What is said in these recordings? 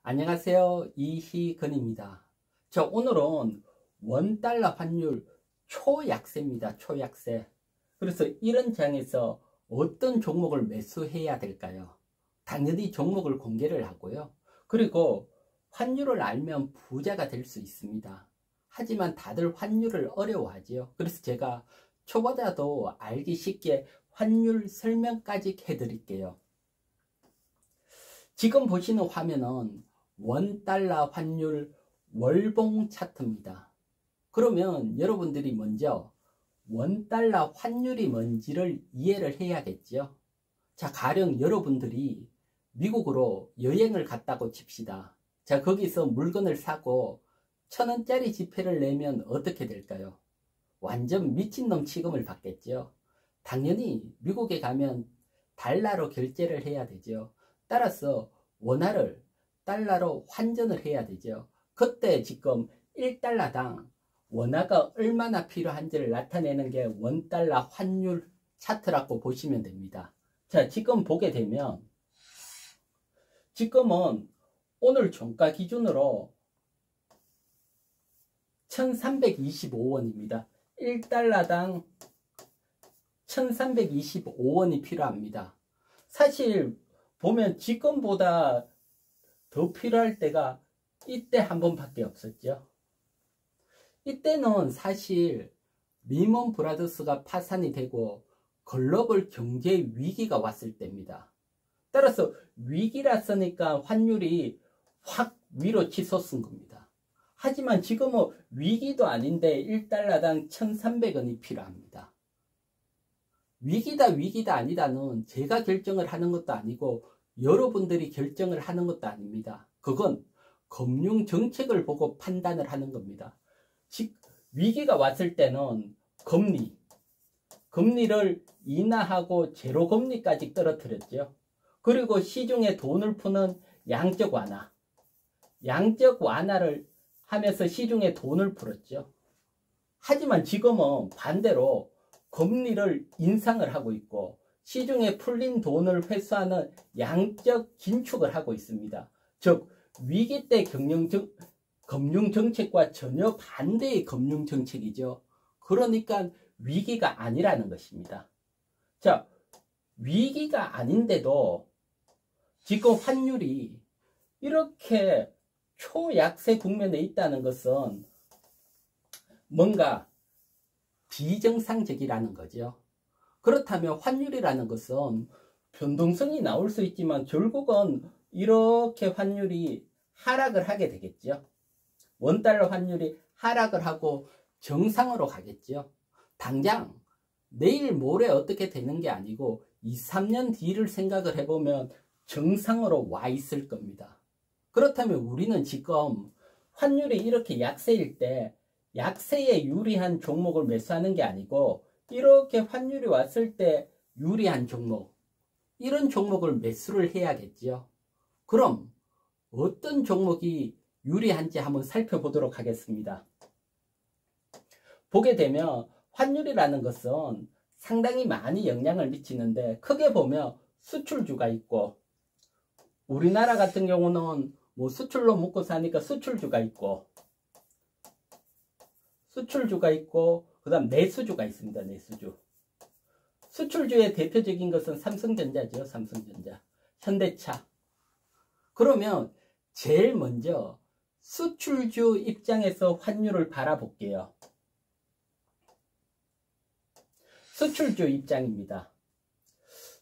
안녕하세요. 이희근입니다. 자, 오늘은 원달러 환율 초약세입니다. 초약세. 그래서 이런 장에서 어떤 종목을 매수해야 될까요? 당연히 종목을 공개를 하고요. 그리고 환율을 알면 부자가 될 수 있습니다. 하지만 다들 환율을 어려워하지요. 그래서 제가 초보자도 알기 쉽게 환율 설명까지 해드릴게요. 지금 보시는 화면은 원달러 환율 월봉 차트입니다. 그러면 여러분들이 먼저 원달러 환율이 뭔지를 이해를 해야겠죠. 자, 가령 여러분들이 미국으로 여행을 갔다고 칩시다. 자, 거기서 물건을 사고 1,000원짜리 지폐를 내면 어떻게 될까요? 완전 미친놈 취급을 받겠죠. 당연히 미국에 가면 달러로 결제를 해야 되죠. 따라서 원화를 달러로 환전을 해야 되죠. 그때 지금 1달러당 원화가 얼마나 필요한지를 나타내는 게 원달러 환율 차트라고 보시면 됩니다. 자, 지금 보게 되면 지금은 오늘 종가 기준으로 1325원입니다. 1달러당 1325원이 필요합니다. 사실 보면 지금보다 더 필요할 때가 이때 한 번밖에 없었죠. 이때는 사실 리먼 브라더스가 파산이 되고 글로벌 경제 위기가 왔을 때입니다. 따라서 위기라서니까 환율이 확 위로 치솟은 겁니다. 하지만 지금은 위기도 아닌데 1달러당 1,300원이 필요합니다. 위기다 아니다는 제가 결정을 하는 것도 아니고 여러분들이 결정을 하는 것도 아닙니다. 그건 금융 정책을 보고 판단을 하는 겁니다. 위기가 왔을 때는 금리를 인하하고 제로 금리까지 떨어뜨렸죠. 그리고 시중에 돈을 푸는 양적 완화를 하면서 시중에 돈을 풀었죠. 하지만 지금은 반대로 금리를 인상을 하고 있고 시중에 풀린 돈을 회수하는 양적 긴축을 하고 있습니다. 즉 위기 때 금융정책과 전혀 반대의 금융정책이죠. 그러니까 위기가 아니라는 것입니다. 자, 위기가 아닌데도 지금 환율이 이렇게 초약세 국면에 있다는 것은 뭔가 비정상적이라는 거죠. 그렇다면 환율이라는 것은 변동성이 나올 수 있지만 결국은 이렇게 환율이 하락을 하게 되겠죠. 원달러 환율이 하락을 하고 정상으로 가겠죠. 당장 내일 모레 어떻게 되는 게 아니고 2, 3년 뒤를 생각을 해보면 정상으로 와 있을 겁니다. 그렇다면 우리는 지금 환율이 이렇게 약세일 때 약세에 유리한 종목을 매수하는 게 아니고 이렇게 환율이 왔을 때 유리한 종목, 이런 종목을 매수를 해야겠죠. 그럼 어떤 종목이 유리한지 한번 살펴보도록 하겠습니다. 보게 되면 환율이라는 것은 상당히 많이 영향을 미치는데 크게 보면 수출주가 있고 우리나라 같은 경우는 뭐 수출로 먹고 사니까 수출주가 있고 그 다음 내수주가 있습니다. 내수주. 수출주의 대표적인 것은 삼성전자죠. 삼성전자, 현대차. 그러면 제일 먼저 수출주 입장에서 환율을 바라볼게요. 수출주 입장입니다.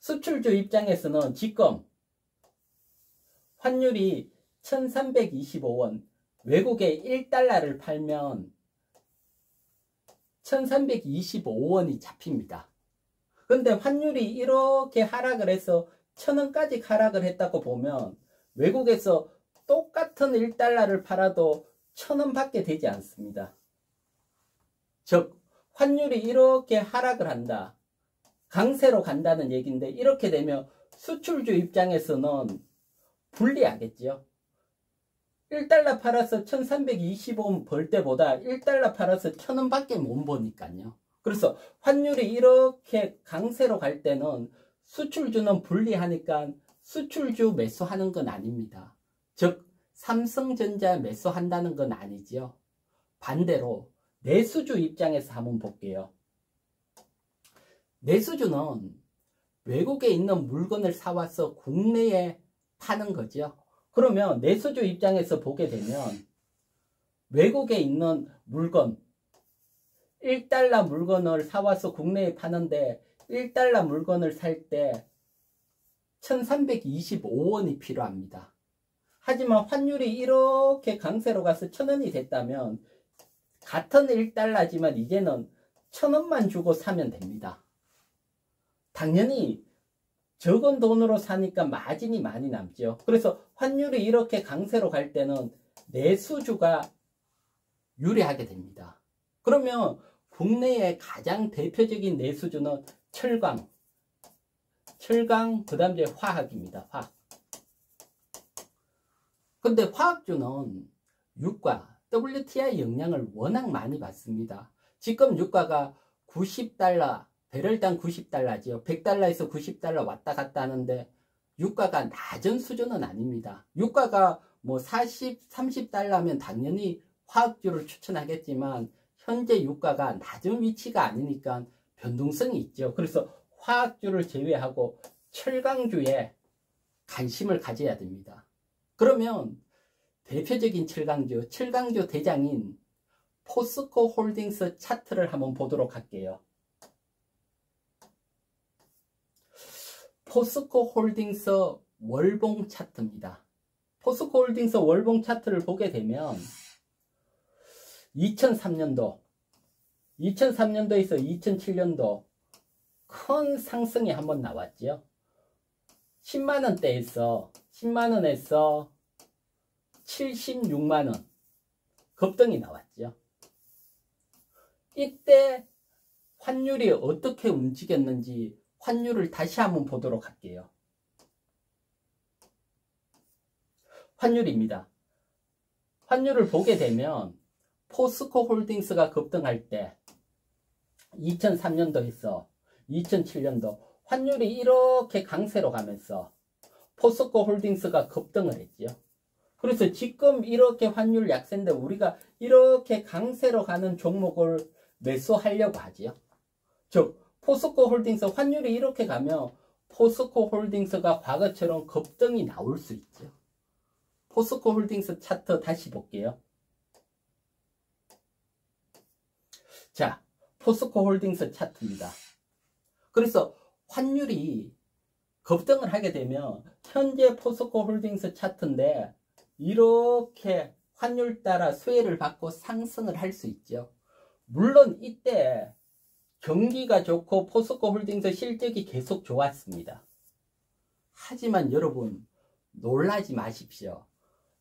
수출주 입장에서는 지금 환율이 1325원, 외국에 1달러를 팔면 1325원이 잡힙니다. 그런데 환율이 이렇게 하락을 해서 1,000원까지 하락을 했다고 보면 외국에서 똑같은 1달러를 팔아도 1,000원밖에 되지 않습니다. 즉 환율이 이렇게 하락을 한다, 강세로 간다는 얘기인데 이렇게 되면 수출주 입장에서는 불리하겠죠. 1달러 팔아서 1325원 벌 때보다 1달러 팔아서 1,000원밖에 못 버니까요. 그래서 환율이 이렇게 강세로 갈 때는 수출주는 불리하니까 수출주 매수하는 건 아닙니다. 즉 삼성전자 매수한다는 건 아니지요. 반대로 내수주 입장에서 한번 볼게요. 내수주는 외국에 있는 물건을 사와서 국내에 파는 거죠. 그러면 내수주 입장에서 보게 되면 외국에 있는 물건 1달러 물건을 사와서 국내에 파는데 1달러 물건을 살 때 1325원이 필요합니다. 하지만 환율이 이렇게 강세로 가서 1000원이 됐다면 같은 1달러지만 이제는 1000원만 주고 사면 됩니다. 당연히 적은 돈으로 사니까 마진이 많이 남죠. 그래서 환율이 이렇게 강세로 갈 때는 내수주가 유리하게 됩니다. 그러면 국내의 가장 대표적인 내수주는 철강, 그 다음 이제 화학입니다. 화학. 근데 화학주는 유가, WTI 영향을 워낙 많이 받습니다. 지금 유가가 90달러, 배럴당 90달러지요. 100달러에서 90달러 왔다 갔다 하는데 유가가 낮은 수준은 아닙니다. 유가가 뭐 40, 30달러면 당연히 화학주를 추천하겠지만 현재 유가가 낮은 위치가 아니니까 변동성이 있죠. 그래서 화학주를 제외하고 철강주에 관심을 가져야 됩니다. 그러면 대표적인 철강주 대장인 포스코 홀딩스 차트를 한번 보도록 할게요. 포스코 홀딩스 월봉 차트입니다. 포스코 홀딩스 월봉 차트를 보게 되면 2003년도에서 2007년도 큰 상승이 한번 나왔죠. 10만원대에서 76만원 급등이 나왔죠. 이때 환율이 어떻게 움직였는지 환율을 다시 한번 보도록 할게요. 환율입니다. 환율을 보게 되면 포스코 홀딩스가 급등할 때 2003년도에서 2007년도 환율이 이렇게 강세로 가면서 포스코 홀딩스가 급등을 했죠. 그래서 지금 이렇게 환율 약세인데 우리가 이렇게 강세로 가는 종목을 매수하려고 하지요. 즉 포스코 홀딩스 환율이 이렇게 가면 포스코 홀딩스가 과거처럼 급등이 나올 수 있죠. 포스코 홀딩스 차트 다시 볼게요. 자, 포스코 홀딩스 차트입니다. 그래서 환율이 급등을 하게 되면 현재 포스코 홀딩스 차트인데 이렇게 환율 따라 수혜를 받고 상승을 할 수 있죠. 물론 이때 경기가 좋고 포스코 홀딩스 실적이 계속 좋았습니다. 하지만 여러분 놀라지 마십시오.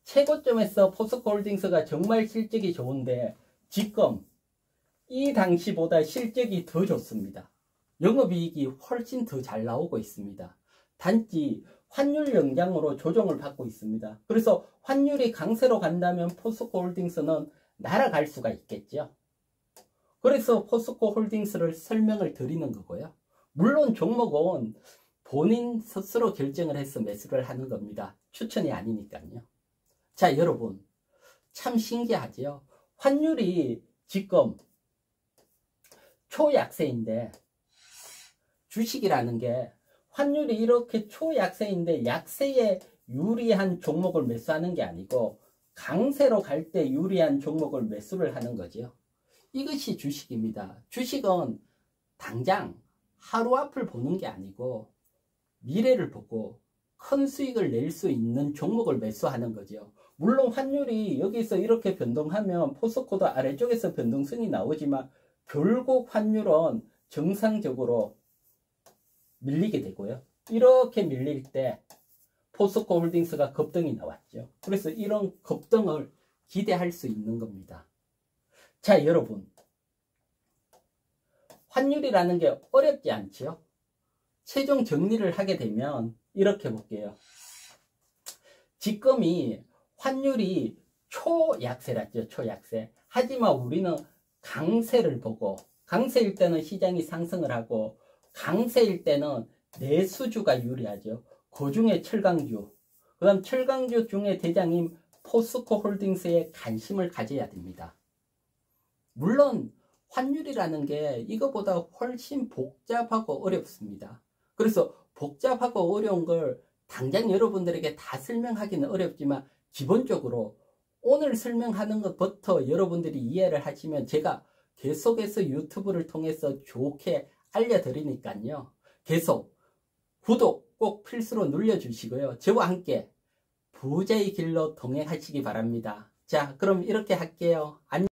최고점에서 포스코 홀딩스가 정말 실적이 좋은데 지금 이 당시보다 실적이 더 좋습니다. 영업이익이 훨씬 더 잘 나오고 있습니다. 단지 환율 영향으로 조정을 받고 있습니다. 그래서 환율이 강세로 간다면 포스코 홀딩스는 날아갈 수가 있겠죠. 그래서 포스코 홀딩스를 설명을 드리는 거고요. 물론 종목은 본인 스스로 결정을 해서 매수를 하는 겁니다. 추천이 아니니까요. 자, 여러분 참 신기하죠. 환율이 지금 초약세인데 주식이라는 게 환율이 이렇게 초약세인데 약세에 유리한 종목을 매수하는 게 아니고 강세로 갈 때 유리한 종목을 매수를 하는 거죠. 이것이 주식입니다. 주식은 당장 하루 앞을 보는 게 아니고 미래를 보고 큰 수익을 낼 수 있는 종목을 매수하는 거죠. 물론 환율이 여기서 이렇게 변동하면 포스코도 아래쪽에서 변동성이 나오지만 결국 환율은 정상적으로 밀리게 되고요. 이렇게 밀릴 때 포스코 홀딩스가 급등이 나왔죠. 그래서 이런 급등을 기대할 수 있는 겁니다. 자, 여러분 환율이라는 게 어렵지 않지요? 최종 정리를 하게 되면 이렇게 볼게요. 지금이 환율이 초약세랐죠. 초약세. 하지만 우리는 강세를 보고 강세일 때는 시장이 상승을 하고 강세일 때는 내수주가 유리하죠. 그 중에 철강주, 그 다음 철강주 중에 대장인 포스코 홀딩스에 관심을 가져야 됩니다. 물론 환율이라는 게 이거보다 훨씬 복잡하고 어렵습니다. 그래서 복잡하고 어려운 걸 당장 여러분들에게 다 설명하기는 어렵지만 기본적으로 오늘 설명하는 것부터 여러분들이 이해를 하시면 제가 계속해서 유튜브를 통해서 좋게 알려드리니까요. 계속 구독 꼭 필수로 눌러주시고요. 저와 함께 부자의 길로 동행하시기 바랍니다. 자, 그럼 이렇게 할게요. 안녕.